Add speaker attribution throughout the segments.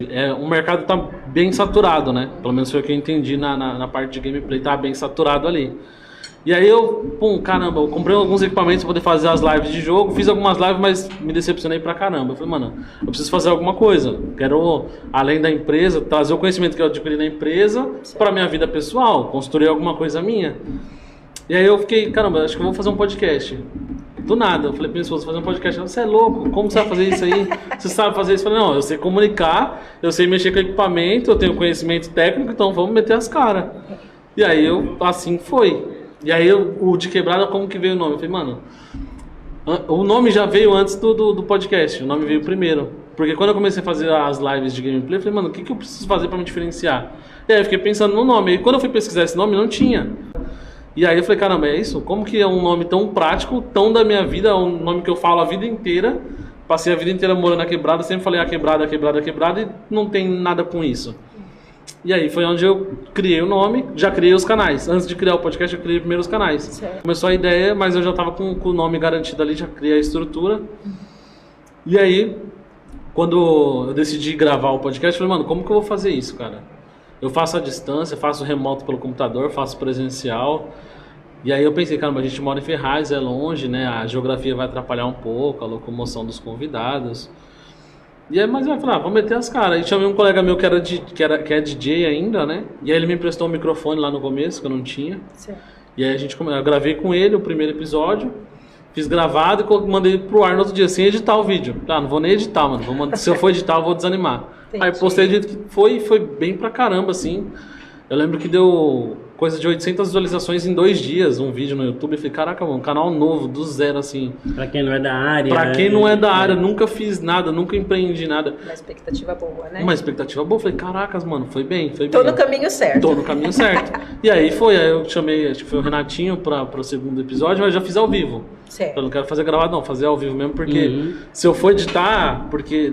Speaker 1: O mercado tá bem saturado, né? Pelo menos foi o que eu entendi na parte de gameplay, tá bem saturado ali. E aí caramba, eu comprei alguns equipamentos pra poder fazer as lives de jogo, fiz algumas lives, mas me decepcionei pra caramba. Eu falei, mano, eu preciso fazer alguma coisa. Quero, além da empresa, trazer o conhecimento que eu adquiri na empresa pra minha vida pessoal, construir alguma coisa minha. E aí eu fiquei, caramba, acho que eu vou fazer um podcast. Do nada, eu falei pra minha esposa, fazer um podcast. Você é louco, como você vai fazer isso aí? Você sabe fazer isso? Eu falei, não, eu sei comunicar, eu sei mexer com equipamento, eu tenho conhecimento técnico, então vamos meter as caras. E aí assim foi. E aí o De Quebrada, como que veio o nome? Eu falei, mano, o nome já veio antes do podcast, o nome veio primeiro. Porque quando eu comecei a fazer as lives de gameplay, eu falei, mano, o que eu preciso fazer pra me diferenciar? E aí eu fiquei pensando no nome, e quando eu fui pesquisar esse nome, não tinha. E aí eu falei, caramba, é isso? Como que é um nome tão prático, tão da minha vida, um nome que eu falo a vida inteira, passei a vida inteira morando na quebrada, sempre falei quebrada, e não tem nada com isso. E aí foi onde eu criei o nome, já criei os canais. Antes de criar o podcast, eu criei primeiro os canais. Certo. Começou a ideia, mas eu já estava com o nome garantido ali, já criei a estrutura. E aí, quando eu decidi gravar o podcast, eu falei, mano, como que eu vou fazer isso, cara? Eu faço à distância, faço remoto pelo computador, faço presencial. E aí eu pensei, caramba, a gente mora em Ferraz, é longe, né? A geografia vai atrapalhar um pouco, a locomoção dos convidados. E aí, mas eu falei, vamos meter as caras. Aí chamei um colega meu que é DJ ainda, né? E aí ele me emprestou um microfone lá no começo, que eu não tinha. Certo. E aí eu gravei com ele o primeiro episódio, fiz gravado e mandei pro ar no outro dia, sem editar o vídeo. Não vou nem editar, mano. Se eu for editar, eu vou desanimar. Entendi. Aí postei do jeito que foi bem pra caramba, assim. Eu lembro que deu coisa de 800 visualizações em 2 dias, um vídeo no YouTube. Eu falei, caraca, mano, um canal novo, do zero, assim.
Speaker 2: Pra quem não é da área.
Speaker 1: Pra quem não é da área, nunca fiz nada, nunca empreendi nada.
Speaker 3: Uma expectativa boa, né?
Speaker 1: Uma expectativa boa. Eu falei, caracas, mano, foi bem.
Speaker 3: Tô no caminho certo.
Speaker 1: Tô no caminho certo. E aí aí eu chamei, acho que foi o Renatinho pro segundo episódio, mas já fiz ao vivo. Certo. Eu não quero fazer gravado, não, fazer ao vivo mesmo, porque se eu for editar, porque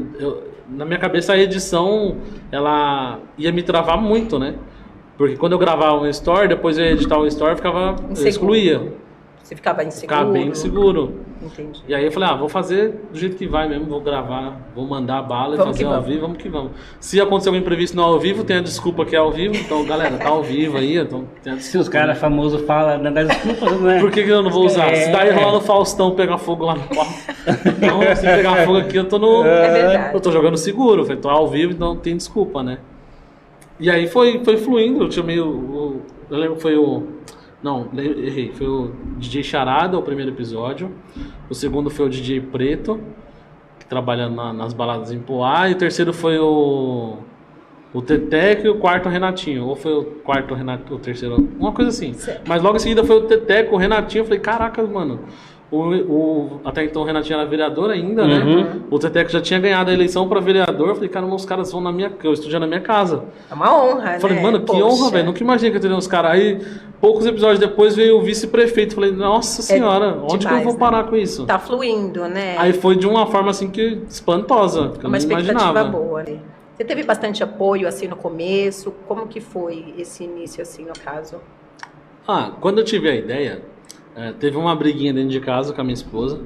Speaker 1: na minha cabeça a edição, ela ia me travar muito, né? Porque quando eu gravava um story, depois eu ia editar um story, eu excluía.
Speaker 3: Você ficava inseguro?
Speaker 1: Ficava bem inseguro.
Speaker 3: Entendi.
Speaker 1: E aí eu falei, vou fazer do jeito que vai mesmo, vou gravar, vou mandar bala e fazer ao vivo, vamos que vamos. Se acontecer algum imprevisto no ao vivo, tem a desculpa que é ao vivo, então galera, tá ao vivo aí, então tem a desculpa.
Speaker 2: Se os caras famosos falam, não dá desculpa, né?
Speaker 1: Por que eu não vou usar? Se daí rolar no Faustão pegar fogo lá no palco. Então, se pegar fogo aqui, eu tô no...
Speaker 3: É verdade.
Speaker 1: Eu tô jogando seguro, eu falei, tô ao vivo, então tem desculpa, né? E aí foi fluindo, eu chamei eu lembro que foi não, errei, foi o DJ Charada, o primeiro episódio. O segundo foi o DJ Preto, que trabalha nas baladas em Poá. E o terceiro foi o Teteco e o quarto o Renatinho. Ou foi o quarto o terceiro, uma coisa assim. Certo. Mas logo em seguida foi o Teteco, o Renatinho. Eu falei, caracas, mano. Até então o Renatinho era vereador ainda, né? O Teteco já tinha ganhado a eleição para vereador. Eu falei, cara, os caras vão eu estudio na minha casa.
Speaker 3: É uma honra, né?
Speaker 1: Falei, mano, que honra, velho. Nunca imaginei que eu teria uns caras. Aí, poucos episódios depois, veio o vice-prefeito. Falei, nossa senhora, onde que eu vou parar com isso?
Speaker 3: Tá fluindo, né?
Speaker 1: Aí foi de uma forma, assim, que espantosa. Que eu não imaginava. Uma expectativa
Speaker 3: boa, né? Você teve bastante apoio, assim, no começo? Como que foi esse início, assim, no caso?
Speaker 1: Quando eu tive a ideia... teve uma briguinha dentro de casa com a minha esposa,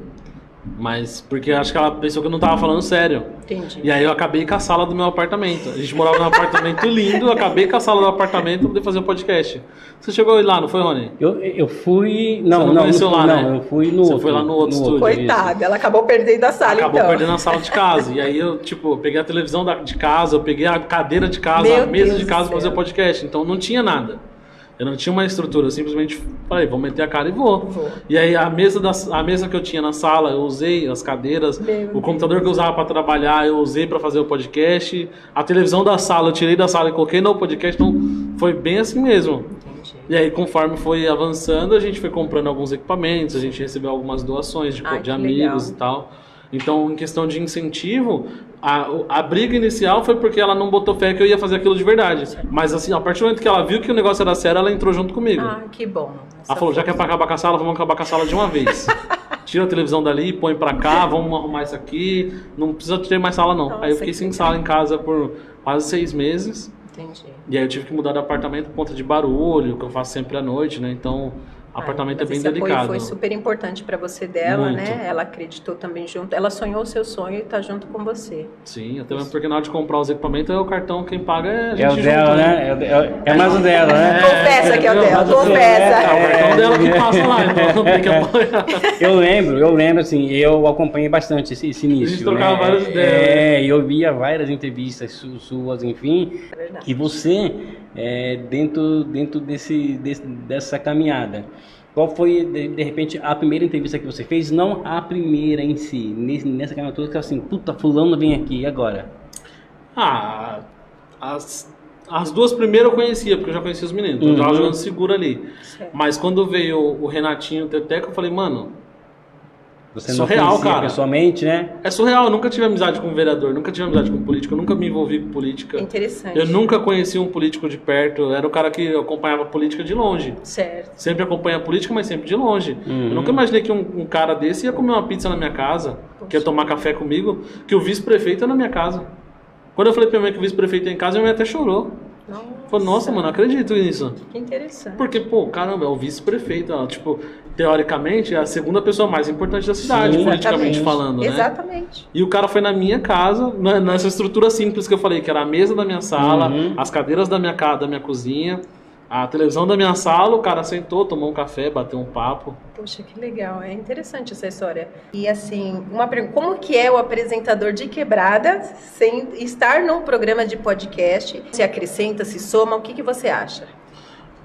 Speaker 1: mas porque acho que ela pensou que eu não tava falando sério.
Speaker 3: Entendi.
Speaker 1: E aí eu acabei com a sala do meu apartamento. A gente morava num apartamento lindo, eu acabei com a sala do apartamento pra poder fazer o podcast. Você chegou lá, não foi, Rony?
Speaker 2: Eu fui... Não,
Speaker 1: você não conheceu lá, né?
Speaker 2: Eu fui no
Speaker 1: Você
Speaker 2: outro.
Speaker 1: foi lá no outro estúdio.
Speaker 3: Coitada, ela acabou perdendo a sala,
Speaker 1: Acabou perdendo a sala de casa. E aí eu peguei a televisão de casa, eu peguei a cadeira de casa, a mesa de casa pra fazer o podcast. Então não tinha nada. Eu não tinha uma estrutura, eu simplesmente falei, vou meter a cara e vou. E aí a mesa que eu tinha na sala, eu usei as cadeiras, o computador que eu usava para trabalhar, eu usei para fazer o podcast, a televisão da sala, eu tirei da sala e coloquei no podcast, então foi bem assim mesmo. Entendi. E aí conforme foi avançando, a gente foi comprando alguns equipamentos, a gente recebeu algumas doações de amigos legal. E tal. Então, em questão de incentivo, a briga inicial foi porque ela não botou fé que eu ia fazer aquilo de verdade. Mas assim, a partir do momento que ela viu que o negócio era sério, ela entrou junto comigo.
Speaker 3: Que bom.
Speaker 1: Ela falou, já que é pra acabar com a sala, vamos acabar com a sala de uma vez. Tira a televisão dali, põe pra cá, vamos arrumar isso aqui. Não precisa ter mais sala, não. Aí eu fiquei sem sala em casa por quase 6 meses.
Speaker 3: Entendi.
Speaker 1: E aí eu tive que mudar de apartamento por conta de barulho, que eu faço sempre à noite, né? Então... Apartamento é
Speaker 3: Mas
Speaker 1: bem
Speaker 3: esse apoio
Speaker 1: delicado.
Speaker 3: foi super importante para você dela,
Speaker 1: Muito.
Speaker 3: né? Ela acreditou também junto. Ela sonhou o seu sonho e tá junto com você.
Speaker 1: Sim, até mesmo porque na hora de comprar os equipamentos, o cartão quem paga é a gente
Speaker 2: É o
Speaker 1: junto,
Speaker 2: dela, né? É mais o dela, né?
Speaker 3: Confessa que é o
Speaker 1: entendeu?
Speaker 3: dela,
Speaker 1: Mas assim,
Speaker 3: confessa.
Speaker 1: É o cartão dela que passa lá, então tem que apoiar.
Speaker 2: Eu lembro, assim, eu acompanhei bastante esse início.
Speaker 1: A gente trocava
Speaker 2: né?
Speaker 1: várias ideias.
Speaker 2: Eu via várias entrevistas suas, enfim,
Speaker 3: É verdade.
Speaker 2: que você, dentro dessa caminhada, qual foi, de repente, a primeira entrevista que você fez? Não a primeira em si, nessa caminhada toda, que assim, puta, fulano vem aqui, e agora?
Speaker 1: As duas primeiras eu conhecia, porque eu já conhecia os meninos. Eu tava jogando seguro ali.
Speaker 3: Certo.
Speaker 1: Mas quando veio o Renatinho e o Teteco, eu falei, mano,
Speaker 2: Você não
Speaker 1: surreal,
Speaker 2: conhecia
Speaker 1: cara.
Speaker 2: pessoalmente, né?
Speaker 1: é surreal. Eu nunca tive amizade com vereador, nunca tive amizade com político, eu nunca me envolvi com política.
Speaker 3: É interessante.
Speaker 1: Eu nunca conheci um político de perto, eu era o cara que acompanhava a política de longe.
Speaker 3: Certo.
Speaker 1: Sempre acompanha a política, mas sempre de longe. Eu nunca imaginei que um cara desse ia comer uma pizza na minha casa, que ia tomar café comigo, que o vice-prefeito é na minha casa. Quando eu falei pra minha mãe que o vice-prefeito é em casa, minha mãe até chorou. Falei, nossa, mano, não acredito nisso.
Speaker 3: Que interessante.
Speaker 1: Porque, pô, caramba, é o vice-prefeito, ó, tipo, teoricamente, é a segunda pessoa mais importante da cidade,
Speaker 2: Sim,
Speaker 1: politicamente
Speaker 3: Exatamente.
Speaker 1: falando, né?
Speaker 3: Exatamente.
Speaker 1: E o cara foi na minha casa, nessa estrutura simples que eu falei, que era a mesa da minha sala, as cadeiras da minha cozinha, a televisão da minha sala, o cara sentou, tomou um café, bateu um papo.
Speaker 3: Poxa, que legal. É interessante essa história. E assim, uma pergunta, como que é o apresentador de Quebrada sem estar num programa de podcast? Se acrescenta, se soma, o que você acha?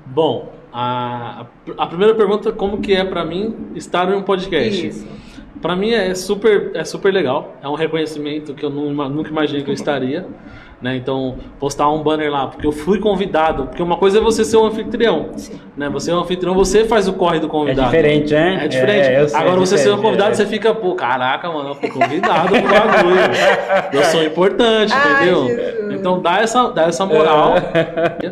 Speaker 1: Bom, a primeira pergunta, como que é pra mim estar em um podcast?
Speaker 3: Isso.
Speaker 1: Pra mim é super legal, é um reconhecimento que eu nunca imaginei que eu estaria, né? Então, postar um banner lá, porque eu fui convidado, porque uma coisa é você ser um anfitrião,
Speaker 3: Sim.
Speaker 1: né? Você é um anfitrião, você faz o corre do
Speaker 2: É
Speaker 1: convidado.
Speaker 2: diferente, né?
Speaker 1: É diferente.
Speaker 2: Eu sei,
Speaker 1: Agora, você ser um
Speaker 2: diferente,
Speaker 1: convidado, você fica, pô, caraca, mano, eu fui convidado pro bagulho. Eu sou importante,
Speaker 3: Ai,
Speaker 1: entendeu?
Speaker 3: Jesus.
Speaker 1: Então, dá essa moral.